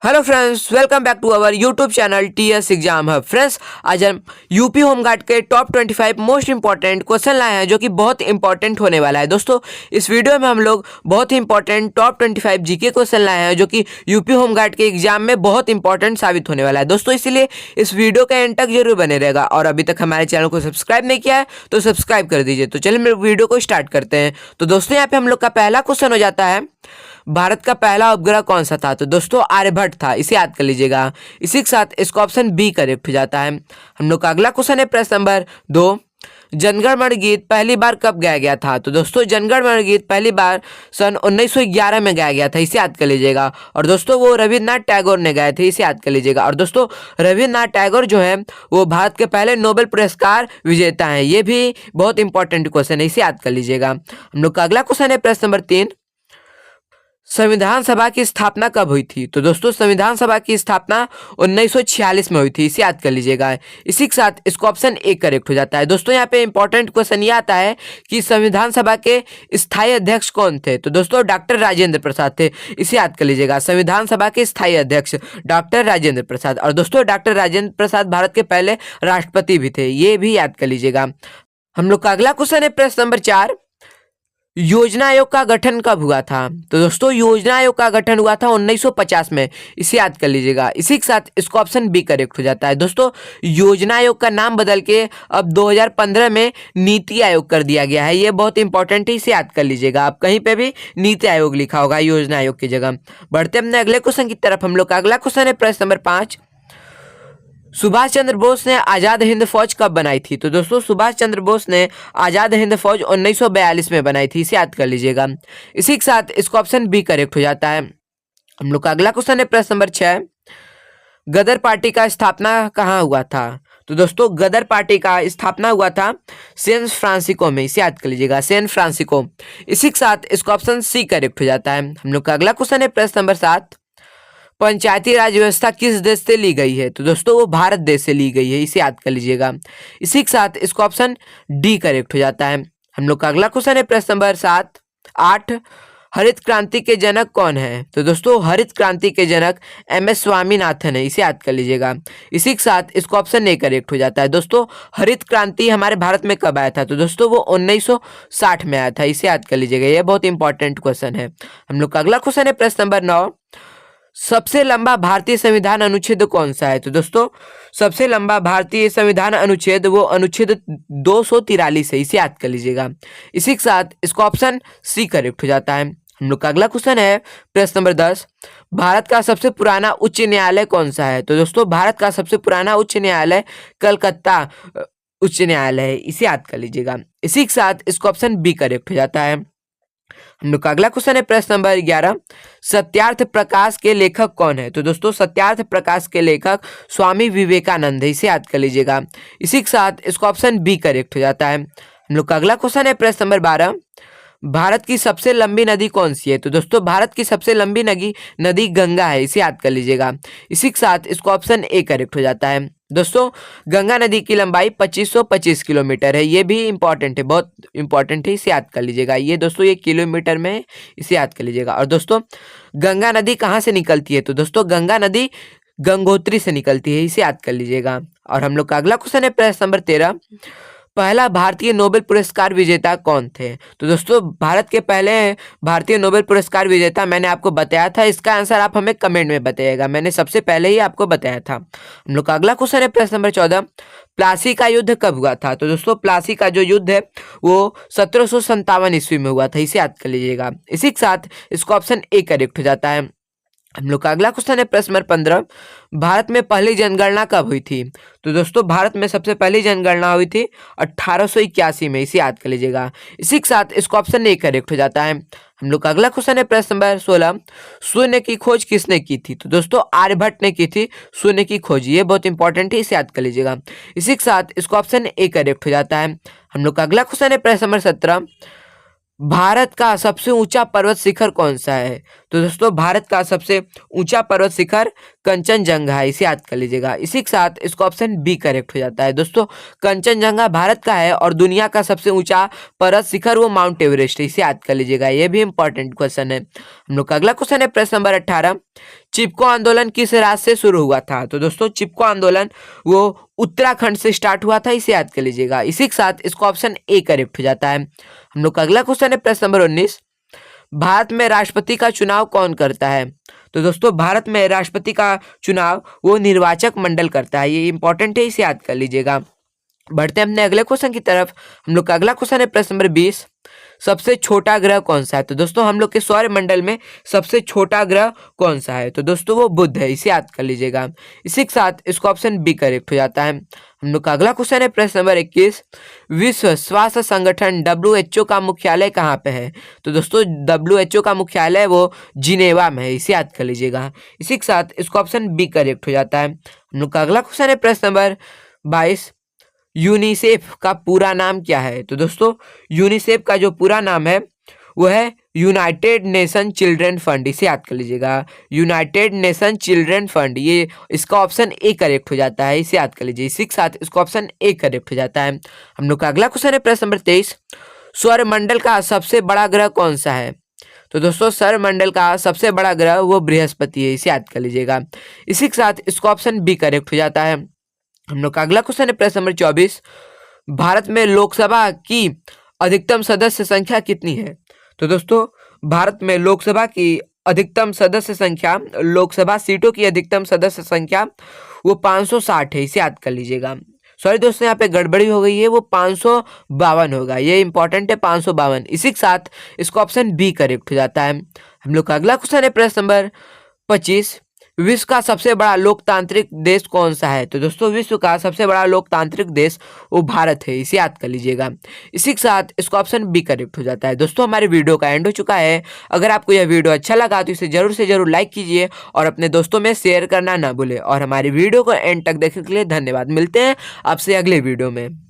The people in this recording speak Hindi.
Hello friends, welcome back to our YouTube channel TS exam hub. Friends, आज हम यूपी होमगार्ड के टॉप 25 मोस्ट इंपॉर्टेंट क्वेश्चन लाए हैं जो कि बहुत इंपॉर्टेंट होने वाला है। दोस्तों, इस वीडियो में हम लोग बहुत ही इंपॉर्टेंट टॉप 25 जीके क्वेश्चन लाए हैं जो कि यूपी होमगार्ड के एग्जाम में बहुत इंपॉर्टेंट साबित होने वाला है। दोस्तों, इसीलिए इस वीडियो का एंड तक जरूर बने रहेगा और अभी तक हमारे चैनल को सब्सक्राइब नहीं किया है तो सब्सक्राइब कर दीजिए। तो चलिए वीडियो को स्टार्ट करते हैं। तो दोस्तों, यहाँ पे हम लोग का पहला क्वेश्चन हो जाता है, भारत का पहला उपग्रह कौन सा था? तो दोस्तों, आर्यभट्ट था। इसे याद कर लीजिएगा। इसी के साथ इसका ऑप्शन बी करेक्ट हो जाता है। हम लोग का अगला क्वेश्चन है प्रश्न नंबर 2, जनगण मन गीत पहली बार कब गाया गया था? तो दोस्तों, जनगण मन गीत पहली बार सन 1911 में गाया गया था। इसे याद कर लीजिएगा। और दोस्तों, वो रविन्द्रनाथ टैगोर ने गाए थे। इसे याद कर लीजिएगा। और दोस्तों, रविन्द्रनाथ टैगोर जो है वो भारत के पहले नोबेल पुरस्कार विजेता हैं। ये भी बहुत इंपॉर्टेंट क्वेश्चन है, इसे याद कर लीजिएगा। हम लोग का अगला क्वेश्चन है प्रश्न नंबर 3, संविधान सभा की स्थापना कब हुई थी? तो दोस्तों, संविधान सभा की स्थापना 1946 में हुई थी। इसे याद कर लीजिएगा। इसी के साथ इसको ऑप्शन ए करेक्ट हो जाता है। दोस्तों, यहाँ पे इंपॉर्टेंट क्वेश्चन ये आता है कि संविधान सभा के स्थायी अध्यक्ष कौन थे? तो दोस्तों, डॉक्टर राजेंद्र प्रसाद थे। इसे याद कर लीजिएगा। संविधान सभा के स्थायी अध्यक्ष डॉक्टर राजेंद्र प्रसाद। और दोस्तों, डॉक्टर राजेंद्र प्रसाद भारत के पहले राष्ट्रपति भी थे। ये भी याद कर लीजिएगा। हम लोग का अगला क्वेश्चन है प्रश्न नंबर 4, योजना आयोग का गठन कब हुआ था? तो दोस्तों, योजना आयोग का गठन हुआ था 1950 में। इसे याद कर लीजिएगा। इसी के साथ इसको ऑप्शन बी करेक्ट हो जाता है। दोस्तों, योजना आयोग का नाम बदल के अब 2015 में नीति आयोग कर दिया गया है। ये बहुत इंपॉर्टेंट है, इसे याद कर लीजिएगा। आप कहीं पे भी नीति आयोग लिखा होगा योजना आयोग की जगह। बढ़ते अपने अगले क्वेश्चन की तरफ। हम लोग का अगला क्वेश्चन है प्रश्न नंबर 5, सुभाष चंद्र बोस ने आजाद हिंद फौज कब बनाई थी? तो दोस्तों, सुभाष चंद्र बोस ने आजाद हिंद फौज 1942 में बनाई थी। इसे याद कर लीजिएगा। इसी के साथ इसको ऑप्शन बी करेक्ट हो जाता है। हम लोग का अगला क्वेश्चन है प्रश्न नंबर 6, गदर पार्टी का स्थापना कहाँ हुआ था? तो दोस्तों, गदर पार्टी का स्थापना हुआ था सैन फ्रांसिस्को में। इसे याद कर लीजिएगा, सैन फ्रांसिस्को। इसी के साथ इसको ऑप्शन सी करेक्ट हो जाता है। हम लोग का अगला क्वेश्चन है प्रश्न नंबर 7, पंचायती राज व्यवस्था किस देश से ली गई है? तो दोस्तों, वो भारत देश से ली गई है। इसे याद कर लीजिएगा। इसी के साथ इसको ऑप्शन डी करेक्ट हो जाता है। हम लोग का अगला क्वेश्चन है प्रश्न नंबर 8, हरित क्रांति के जनक कौन है? तो दोस्तों, हरित क्रांति के जनक एम.एस. स्वामीनाथन है। इसे याद कर लीजिएगा। इसी के साथ इसको ऑप्शन ए करेक्ट हो जाता है। दोस्तों, हरित क्रांति हमारे भारत में कब आया था? तो दोस्तों, वो 1960 में आया था। इसे याद कर लीजिएगा। यह बहुत इंपॉर्टेंट क्वेश्चन है। हम लोग का अगला क्वेश्चन है प्रश्न नंबर 9, सबसे लंबा भारतीय संविधान अनुच्छेद कौन सा है? तो दोस्तों, सबसे लंबा भारतीय संविधान अनुच्छेद वो अनुच्छेद 243 है। इसे याद कर लीजिएगा। इसी के साथ इसको ऑप्शन सी करेक्ट हो जाता है। हम लोग का अगला क्वेश्चन है प्रश्न नंबर 10, भारत का सबसे पुराना उच्च न्यायालय कौन सा है? तो दोस्तों, भारत का सबसे पुराना उच्च न्यायालय कलकत्ता उच्च न्यायालय है। इसे याद कर लीजिएगा। इसी के साथ इसको ऑप्शन बी करेक्ट हो जाता है। हम लोग का अगला क्वेश्चन है प्रश्न नंबर 11, सत्यार्थ प्रकाश के लेखक कौन है? तो दोस्तों, सत्यार्थ प्रकाश के लेखक स्वामी विवेकानंद है। इसे याद कर लीजिएगा। इसी के साथ इसको ऑप्शन बी करेक्ट हो जाता है। हम लोग का अगला क्वेश्चन है प्रश्न नंबर 12, भारत की सबसे लंबी नदी कौन सी है? तो दोस्तों, भारत की सबसे लंबी नदी गंगा है। इसे याद कर लीजिएगा। इसी के साथ इसको ऑप्शन ए करेक्ट हो जाता है। दोस्तों, गंगा नदी की लंबाई 2525 किलोमीटर है। ये भी इंपॉर्टेंट है, बहुत इंपॉर्टेंट है। इसे याद कर लीजिएगा। ये दोस्तों, ये किलोमीटर में है। इसे याद कर लीजिएगा। और दोस्तों, गंगा नदी कहाँ से निकलती है? तो दोस्तों, गंगा नदी गंगोत्री से निकलती है। इसे याद कर लीजिएगा। और हम लोग का अगला क्वेश्चन है प्रश्न नंबर 13, पहला भारतीय नोबेल पुरस्कार विजेता कौन थे? तो दोस्तों, भारत के पहले भारतीय नोबेल पुरस्कार विजेता मैंने आपको बताया था। इसका आंसर आप हमें कमेंट में बताइएगा। मैंने सबसे पहले ही आपको बताया था। हम लोग का अगला क्वेश्चन है प्रश्न नंबर 14, प्लासी का युद्ध कब हुआ था? तो दोस्तों, प्लासी का जो युद्ध है वो 1757 ईस्वी में हुआ था। इसे याद कर लीजिएगा। इसी के साथ इसको ऑप्शन ए करेक्ट हो जाता है। हम लोग का अगला क्वेश्चन है प्रश्न नंबर 15, भारत में पहली जनगणना कब हुई थी? तो दोस्तों, भारत में सबसे पहली जनगणना हुई थी 1881 में। इसे याद कर लीजिएगा। इसी के साथ इसको ऑप्शन ए करेक्ट हो जाता है। हम लोग का अगला क्वेश्चन है प्रश्न नंबर 16, शून्य की खोज किसने की थी? तो दोस्तों, आर्यभट्ट ने की थी शून्य की खोज। ये बहुत इंपॉर्टेंट है, इसे याद कर लीजिएगा। इसी के साथ इसको ऑप्शन ए करेक्ट हो जाता है। हम लोग का अगला क्वेश्चन है प्रश्न नंबर 17, भारत का सबसे ऊंचा पर्वत शिखर कौन सा है? तो दोस्तों, भारत का सबसे ऊंचा पर्वत शिखर कंचनजंगा है, इसे याद कर लीजिएगा। इसी के साथ इसका ऑप्शन बी करेक्ट हो जाता है। दोस्तों कंचनजंगा भारत का है और दुनिया का सबसे ऊंचा पर्वत शिखर वो माउंट एवरेस्ट है, इसे याद कर लीजिएगा। ये भी इंपॉर्टेंट क्वेश्चन है। हम लोग का अगला क्वेश्चन है प्रश्न नंबर 18, चिपको आंदोलन किस राज्य से शुरू हुआ था? तो दोस्तों चिपको आंदोलन वो उत्तराखंड से स्टार्ट हुआ था, इसे याद कर लीजिएगा। इसी के साथ इसका ऑप्शन ए करेक्ट हो जाता है। हम लोग का अगला क्वेश्चन है प्रश्न नंबर 19, भारत में राष्ट्रपति का चुनाव कौन करता है? तो दोस्तों भारत में राष्ट्रपति का चुनाव वो निर्वाचक मंडल करता है, ये इंपॉर्टेंट है, इसे याद कर लीजिएगा। बढ़ते हैं अपने अगले क्वेश्चन की तरफ। हम लोग का अगला क्वेश्चन है प्रश्न नंबर 20, सबसे छोटा ग्रह कौन सा है? तो दोस्तों हम लोग के सौरमंडल में सबसे छोटा ग्रह कौन सा है? तो दोस्तों वो बुध है, इसे याद कर लीजिएगा। इसी के साथ इसका ऑप्शन बी करेक्ट हो जाता है। हम लोग का अगला क्वेश्चन है प्रश्न नंबर 21, विश्व स्वास्थ्य संगठन WHO का मुख्यालय कहाँ पे है? तो दोस्तों WHO का मुख्यालय वो जिनेवा में है, इसे याद कर लीजिएगा। इसी के साथ इसका ऑप्शन बी करेक्ट हो जाता है। हम लोग का अगला क्वेश्चन है प्रश्न नंबर 22, यूनिसेफ का पूरा नाम क्या है? तो दोस्तों यूनिसेफ का जो पूरा नाम है वो है यूनाइटेड नेशन चिल्ड्रन फंड, इसे याद कर लीजिएगा। यूनाइटेड नेशन चिल्ड्रन फंड, ये इसका ऑप्शन ए करेक्ट हो जाता है, इसे याद कर लीजिए। इसी के साथ इसका ऑप्शन ए करेक्ट हो जाता है। हम लोग का अगला क्वेश्चन है प्रश्न नंबर 23, सौरमंडल का सबसे बड़ा ग्रह कौन सा है? तो दोस्तों सौरमंडल का सबसे बड़ा ग्रह वो बृहस्पति है, इसे याद कर लीजिएगा। इसी के साथ इसका ऑप्शन बी करेक्ट हो जाता है। हम लोग का अगला क्वेश्चन है प्रश्न नंबर 24, भारत में लोकसभा की अधिकतम सदस्य संख्या कितनी है? तो दोस्तों भारत में लोकसभा की अधिकतम सदस्य संख्या, लोकसभा सीटों की अधिकतम सदस्य संख्या वो 560 है, इसे याद कर लीजिएगा। सॉरी दोस्तों यहाँ पे गड़बड़ी हो गई है, वो 552 होगा, ये इंपॉर्टेंट है 552। इसी के साथ इसका ऑप्शन बी करेक्ट हो जाता है। हम लोग का अगला क्वेश्चन है प्रश्न नंबर 25, विश्व का सबसे बड़ा लोकतांत्रिक देश कौन सा है? तो दोस्तों विश्व का सबसे बड़ा लोकतांत्रिक देश वो भारत है, इसे याद कर लीजिएगा। इसी के साथ इसका ऑप्शन बी करेक्ट हो जाता है। दोस्तों हमारे वीडियो का एंड हो चुका है। अगर आपको यह वीडियो अच्छा लगा तो इसे जरूर से जरूर लाइक कीजिए और अपने दोस्तों में शेयर करना ना भूलें। और हमारी वीडियो को एंड तक देखने के लिए धन्यवाद। मिलते हैं आपसे अगले वीडियो में।